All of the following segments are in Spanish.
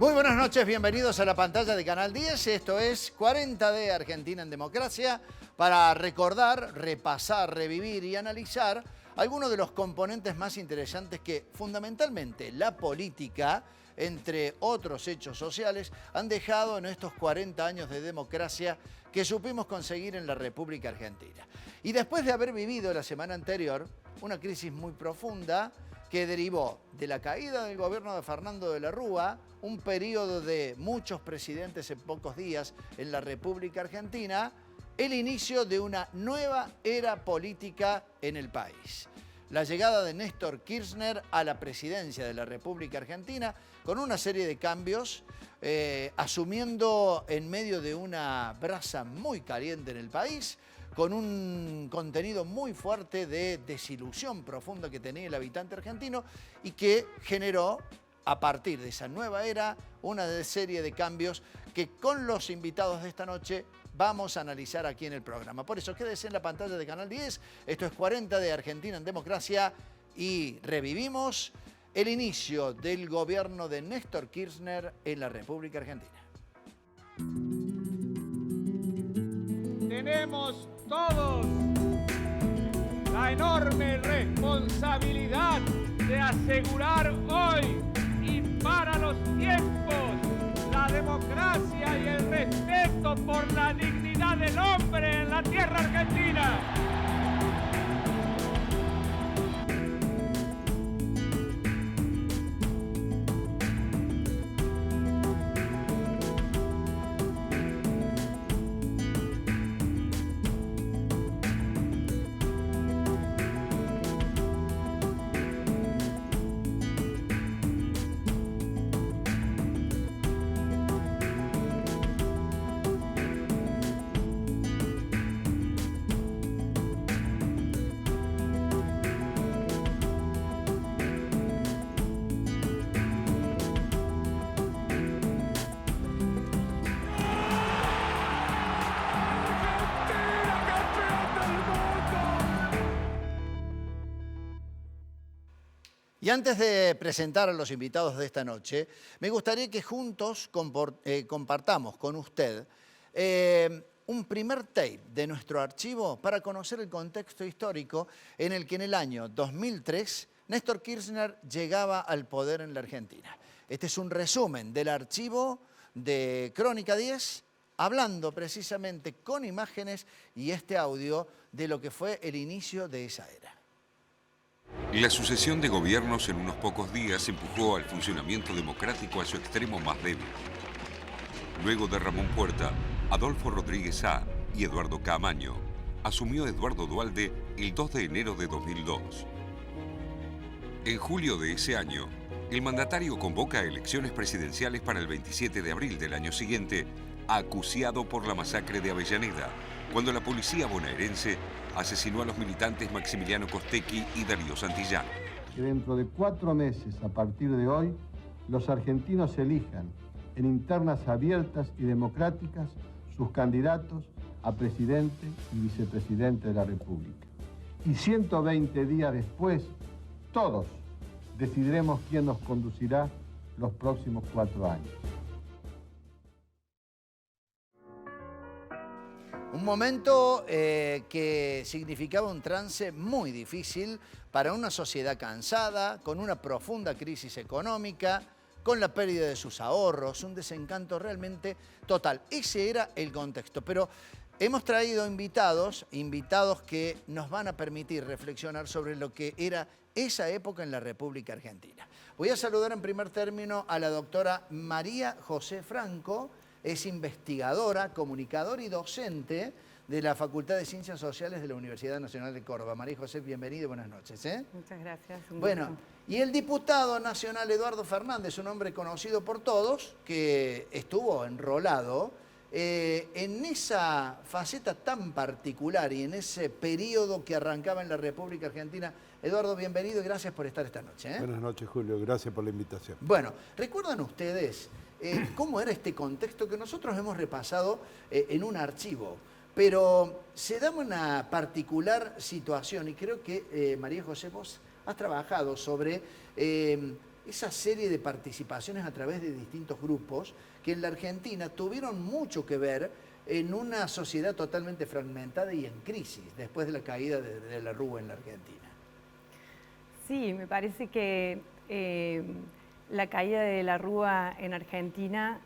Muy buenas noches, bienvenidos a la pantalla de Canal 10. Esto es 40D Argentina en Democracia, para recordar, repasar, revivir y analizar algunos de los componentes más interesantes que fundamentalmente la política, entre otros hechos sociales, han dejado en estos 40 años de democracia que supimos conseguir en la República Argentina. Y después de haber vivido la semana anterior una crisis muy profunda que derivó de la caída del gobierno de Fernando de la Rúa, un periodo de muchos presidentes en pocos días en la República Argentina, el inicio de una nueva era política en el país. La llegada de Néstor Kirchner a la presidencia de la República Argentina con una serie de cambios, asumiendo en medio de una brasa muy caliente en el país, con un contenido muy fuerte de desilusión profunda que tenía el habitante argentino y que generó, a partir de esa nueva era, una serie de cambios que con los invitados de esta noche vamos a analizar aquí en el programa. Por eso quédese en la pantalla de Canal 10. Esto es 40 de Argentina en Democracia y revivimos el inicio del gobierno de Néstor Kirchner en la República Argentina. Tenemos todos la enorme responsabilidad de asegurar hoy y para los tiempos la democracia y el respeto por la dignidad del hombre en la tierra argentina. Y antes de presentar a los invitados de esta noche, me gustaría que juntos compartamos con usted un primer tape de nuestro archivo para conocer el contexto histórico en el que en el año 2003 Néstor Kirchner llegaba al poder en la Argentina. Este es un resumen del archivo de Crónica 10, hablando precisamente con imágenes y este audio de lo que fue el inicio de esa era. La sucesión de gobiernos en unos pocos días empujó al funcionamiento democrático a su extremo más débil. Luego de Ramón Puerta, Adolfo Rodríguez Sá y Eduardo Caamaño, asumió Eduardo Duhalde el 2 de enero de 2002. En julio de ese año, el mandatario convoca elecciones presidenciales para el 27 de abril del año siguiente, acuciado por la masacre de Avellaneda, cuando la policía bonaerense asesinó a los militantes Maximiliano Costecchi y Darío Santillán. Que dentro de 4 meses, a partir de hoy, los argentinos elijan en internas abiertas y democráticas sus candidatos a presidente y vicepresidente de la República. Y 120 días después, todos decidiremos quién nos conducirá los próximos 4 años. Un momento que significaba un trance muy difícil para una sociedad cansada, con una profunda crisis económica, con la pérdida de sus ahorros, un desencanto realmente total. Ese era el contexto, pero hemos traído invitados que nos van a permitir reflexionar sobre lo que era esa época en la República Argentina. Voy a saludar en primer término a la doctora María José Franco. Es investigadora, comunicadora y docente de la Facultad de Ciencias Sociales de la Universidad Nacional de Córdoba. María José, bienvenida y buenas noches. Muchas gracias. Bueno, y el diputado nacional Eduardo Fernández, un hombre conocido por todos, que estuvo enrolado en esa faceta tan particular y en ese periodo que arrancaba en la República Argentina. Eduardo, bienvenido y gracias por estar esta noche. Buenas noches, Julio. Gracias por la invitación. Bueno, ¿recuerdan ustedes cómo era este contexto que nosotros hemos repasado en un archivo? Pero se da una particular situación y creo que, María José, vos has trabajado sobre esa serie de participaciones a través de distintos grupos que en la Argentina tuvieron mucho que ver en una sociedad totalmente fragmentada y en crisis, después de la caída de la Rúa en la Argentina. Sí, me parece que la caída de la Rúa en Argentina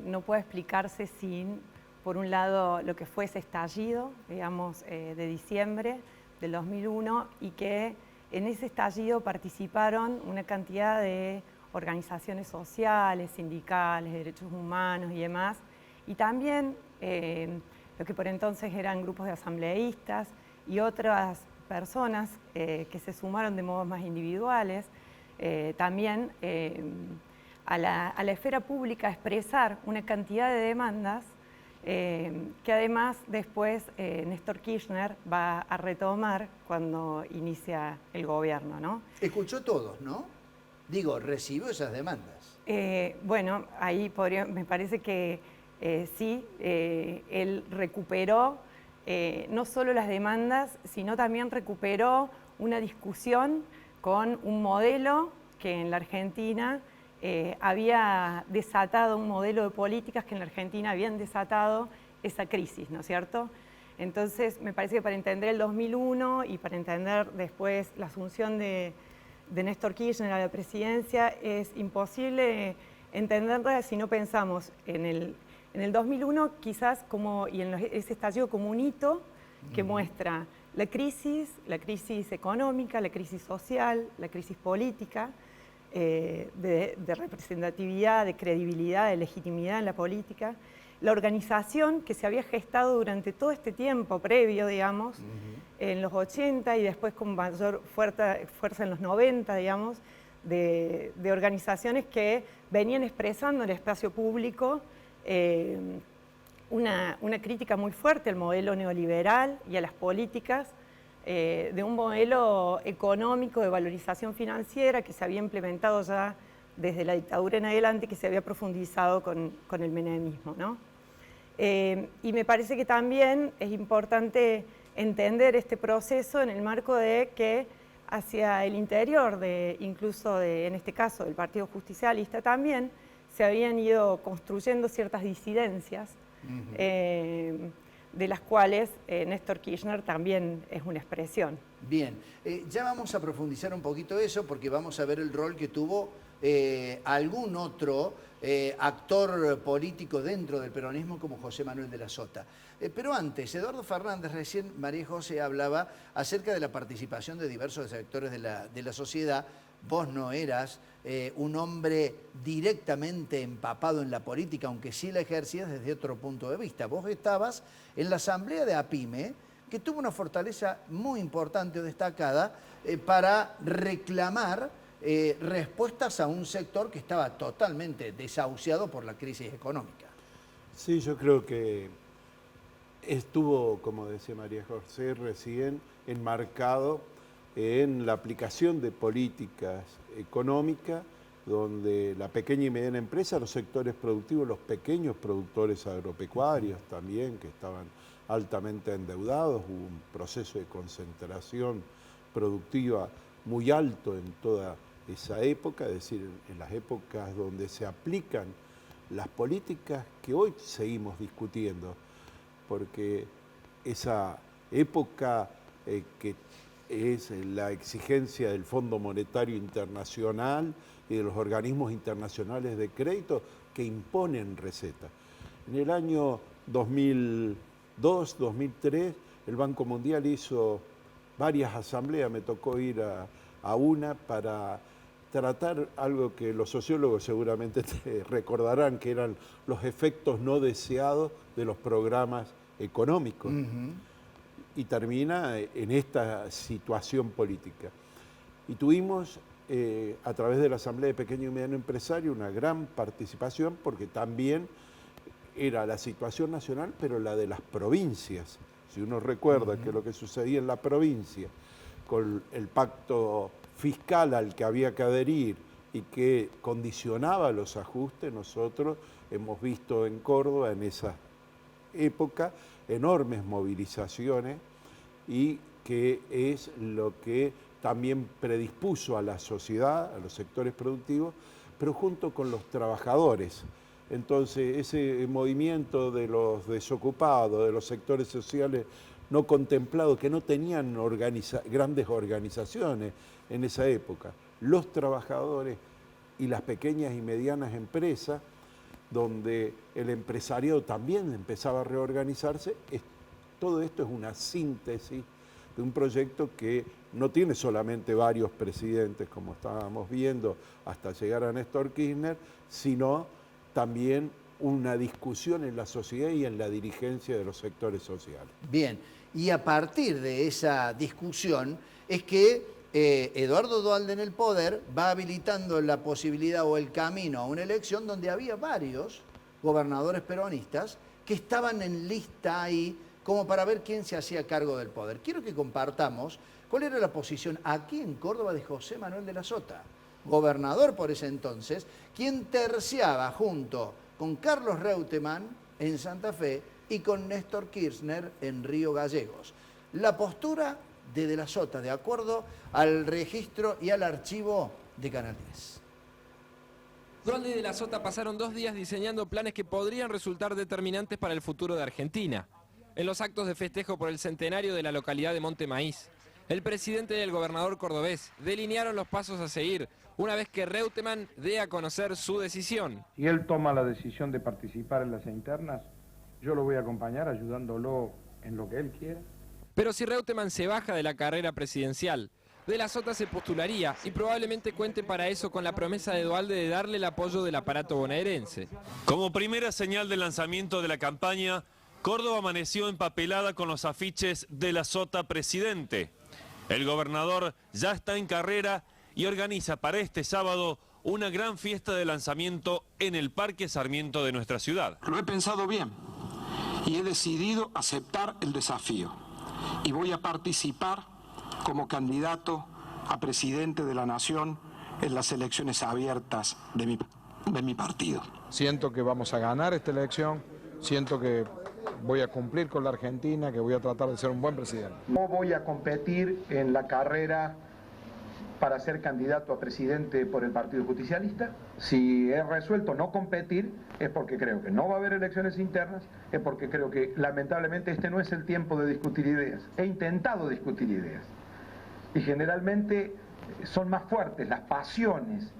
no puede explicarse sin, por un lado, lo que fue ese estallido, digamos, de diciembre del 2001, y que en ese estallido participaron una cantidad de organizaciones sociales, sindicales, de derechos humanos y demás, y también lo que por entonces eran grupos de asambleístas y otras personas que se sumaron de modos más individuales, también a la esfera pública a expresar una cantidad de demandas que además después Néstor Kirchner va a retomar cuando inicia el gobierno, ¿no? Escuchó todos, ¿no? Digo, recibió esas demandas. Bueno, ahí me parece que sí, él recuperó no solo las demandas, sino también recuperó una discusión con un modelo que en la Argentina había desatado, un modelo de políticas que en la Argentina habían desatado esa crisis, ¿no es cierto? Entonces, me parece que para entender el 2001 y para entender después la asunción de Néstor Kirchner a la presidencia, es imposible entenderla si no pensamos en el 2001 quizás como, y en ese estallido como un hito que muestra la crisis económica, la crisis social, la crisis política, de representatividad, de credibilidad, de legitimidad en la política, la organización que se había gestado durante todo este tiempo previo, digamos, en los 80 y después con mayor fuerza en los 90, digamos, de organizaciones que venían expresando en el espacio público una crítica muy fuerte al modelo neoliberal y a las políticas de un modelo económico de valorización financiera que se había implementado ya desde la dictadura en adelante, que se había profundizado con el menemismo, ¿no? Y me parece que también es importante entender este proceso en el marco de que hacia el interior, incluso en este caso del Partido Justicialista también, se habían ido construyendo ciertas disidencias, de las cuales Néstor Kirchner también es una expresión. Bien, ya vamos a profundizar un poquito eso porque vamos a ver el rol que tuvo algún otro actor político dentro del peronismo como José Manuel de la Sota. Pero antes, Eduardo Fernández, recién María José hablaba acerca de la participación de diversos sectores de la sociedad. Vos no eras un hombre directamente empapado en la política, aunque sí la ejercías desde otro punto de vista. Vos estabas en la asamblea de APYME, que tuvo una fortaleza muy importante o destacada para reclamar respuestas a un sector que estaba totalmente desahuciado por la crisis económica. Sí, yo creo que estuvo, como decía María José recién, enmarcado en la aplicación de políticas económicas donde la pequeña y mediana empresa, los sectores productivos, los pequeños productores agropecuarios también, que estaban altamente endeudados, hubo un proceso de concentración productiva muy alto en toda esa época, es decir, en las épocas donde se aplican las políticas que hoy seguimos discutiendo, porque esa época que es la exigencia del Fondo Monetario Internacional y de los organismos internacionales de crédito que imponen recetas. En el año 2002, 2003, el Banco Mundial hizo varias asambleas, me tocó ir a una para tratar algo que los sociólogos seguramente te recordarán, que eran los efectos no deseados de los programas económicos. Y termina en esta situación política. Y tuvimos, a través de la Asamblea de Pequeño y Mediano Empresario, una gran participación, porque también era la situación nacional, pero la de las provincias. Si uno recuerda que lo que sucedía en la provincia, con el pacto fiscal al que había que adherir y que condicionaba los ajustes, nosotros hemos visto en Córdoba, en esa época, enormes movilizaciones y que es lo que también predispuso a la sociedad, a los sectores productivos, pero junto con los trabajadores. Entonces, ese movimiento de los desocupados, de los sectores sociales no contemplados, que no tenían grandes organizaciones en esa época, los trabajadores y las pequeñas y medianas empresas, donde el empresariado también empezaba a reorganizarse, todo esto es una síntesis de un proyecto que no tiene solamente varios presidentes, como estábamos viendo, hasta llegar a Néstor Kirchner, sino también una discusión en la sociedad y en la dirigencia de los sectores sociales. Bien, y a partir de esa discusión es que Eduardo Duhalde en el poder va habilitando la posibilidad o el camino a una elección donde había varios gobernadores peronistas que estaban en lista ahí como para ver quién se hacía cargo del poder. Quiero que compartamos cuál era la posición aquí en Córdoba de José Manuel de la Sota, gobernador por ese entonces, quien terciaba junto con Carlos Reutemann en Santa Fe y con Néstor Kirchner en Río Gallegos. La postura de la Sota, de acuerdo al registro y al archivo de Canal 10. Duhalde y de la Sota pasaron 2 días diseñando planes que podrían resultar determinantes para el futuro de Argentina. En los actos de festejo por el centenario de la localidad de Monte Maíz, el presidente y el gobernador cordobés delinearon los pasos a seguir una vez que Reutemann dé a conocer su decisión. Si él toma la decisión de participar en las internas, yo lo voy a acompañar ayudándolo en lo que él quiera. Pero si Reutemann se baja de la carrera presidencial, de la Sota se postularía y probablemente cuente para eso con la promesa de Duhalde de darle el apoyo del aparato bonaerense. Como primera señal de lanzamiento de la campaña, Córdoba amaneció empapelada con los afiches de la Sota presidente. El gobernador ya está en carrera y organiza para este sábado una gran fiesta de lanzamiento en el Parque Sarmiento de nuestra ciudad. Lo he pensado bien y he decidido aceptar el desafío y voy a participar como candidato a presidente de la Nación en las elecciones abiertas de mi partido. Siento que vamos a ganar esta elección, siento que voy a cumplir con la Argentina, que voy a tratar de ser un buen presidente. No voy a competir en la carrera para ser candidato a presidente por el Partido Justicialista. Si he resuelto no competir, es porque creo que no va a haber elecciones internas, es porque creo que lamentablemente este no es el tiempo de discutir ideas. He intentado discutir ideas y generalmente son más fuertes las pasiones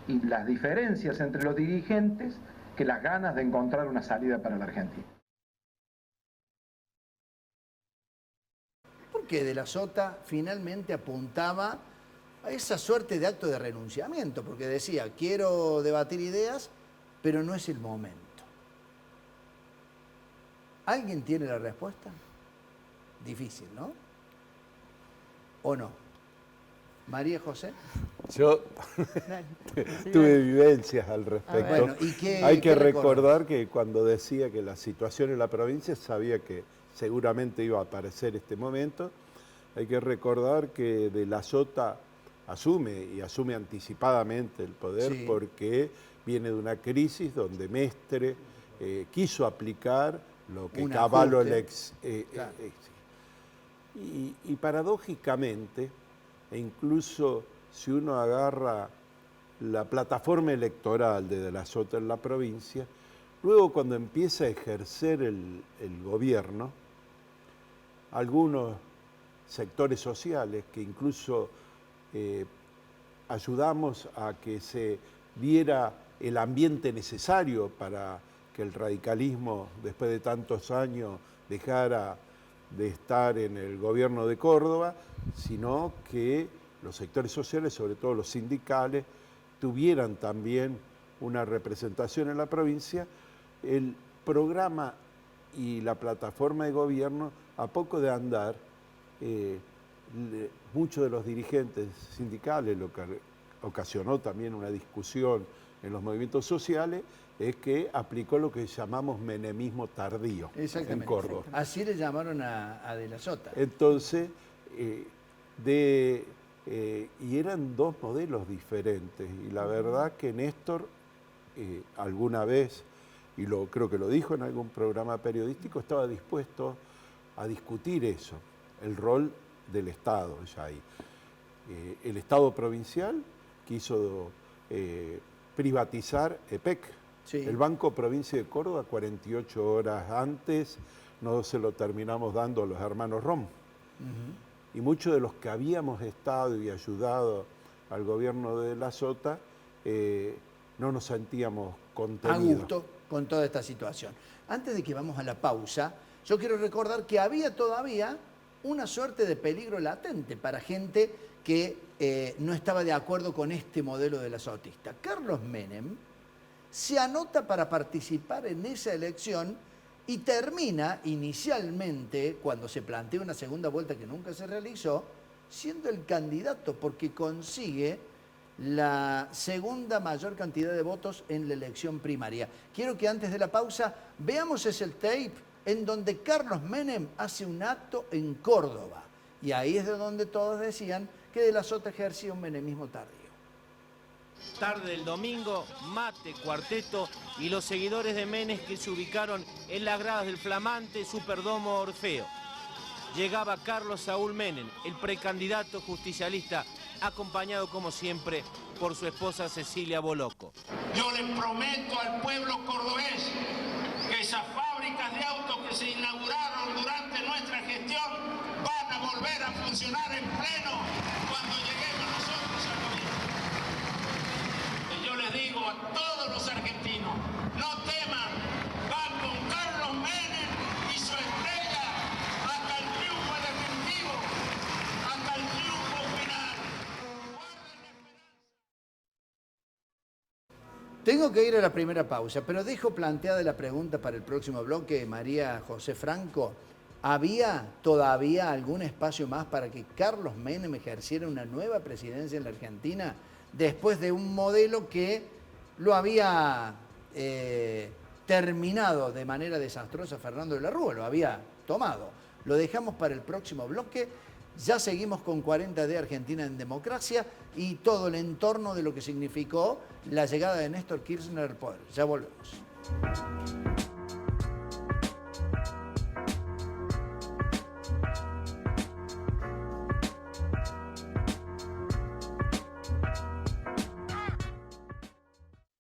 y las diferencias entre los dirigentes que las ganas de encontrar una salida para la Argentina. ¿Por qué de la Sota finalmente apuntaba a esa suerte de acto de renunciamiento? Porque decía, quiero debatir ideas, pero no es el momento. ¿Alguien tiene la respuesta? Difícil, ¿no? ¿O no? María José. Yo tuve vivencias al respecto. Bueno, hay que recordar que cuando decía que la situación en la provincia sabía que seguramente iba a aparecer este momento. Hay que recordar que de la Sota asume anticipadamente el poder, sí, porque viene de una crisis donde Mestre quiso aplicar lo que Cavallo claro. Y paradójicamente, e incluso si uno agarra la plataforma electoral de la Sota en la provincia, luego cuando empieza a ejercer el gobierno, algunos sectores sociales que incluso ayudamos a que se diera el ambiente necesario para que el radicalismo, después de tantos años, dejara de estar en el gobierno de Córdoba, sino que los sectores sociales, sobre todo los sindicales, tuvieran también una representación en la provincia. El programa y la plataforma de gobierno, a poco de andar, muchos de los dirigentes sindicales, lo que ocasionó también una discusión en los movimientos sociales, es que aplicó lo que llamamos menemismo tardío en Córdoba. Así le llamaron a de la Sota. Entonces, y eran dos modelos diferentes. Y la verdad que Néstor, alguna vez, y creo que lo dijo en algún programa periodístico, estaba dispuesto a discutir eso, el rol del Estado ya ahí. el Estado provincial quiso privatizar EPEC. Sí. El Banco Provincia de Córdoba, 48 horas antes, no se lo terminamos dando a los hermanos Rom. Y muchos de los que habíamos estado y ayudado al gobierno de la Sota, no nos sentíamos contenidos. A gusto con toda esta situación. Antes de que vamos a la pausa, yo quiero recordar que había todavía una suerte de peligro latente para gente que no estaba de acuerdo con este modelo de la sotista. Carlos Menem se anota para participar en esa elección y termina inicialmente, cuando se plantea una segunda vuelta que nunca se realizó, siendo el candidato porque consigue la segunda mayor cantidad de votos en la elección primaria. Quiero que antes de la pausa veamos ese tape en donde Carlos Menem hace un acto en Córdoba. Y ahí es de donde todos decían que de la Sota ejercía un menemismo tardío. Tarde del domingo, mate, cuarteto y los seguidores de Menem que se ubicaron en las gradas del flamante Superdomo Orfeo. Llegaba Carlos Saúl Menem, el precandidato justicialista, acompañado como siempre por su esposa Cecilia Boloco. Yo les prometo al pueblo cordobés que esas fábricas de autos que se inauguraron durante nuestra gestión van a volver a funcionar en pleno cuando lleguemos nosotros al gobierno. Y yo les digo a todos los argentinos, no teman, van con Carlos Menem y su estrella hasta el triunfo definitivo, hasta el triunfo final. Tengo que ir a la primera pausa, pero dejo planteada la pregunta para el próximo bloque, María José Franco. ¿Había todavía algún espacio más para que Carlos Menem ejerciera una nueva presidencia en la Argentina después de un modelo que lo había terminado de manera desastrosa Fernando de la Rúa, lo había tomado? Lo dejamos para el próximo bloque. Ya seguimos con 40 de Argentina en democracia y todo el entorno de lo que significó la llegada de Néstor Kirchner al poder. Ya volvemos.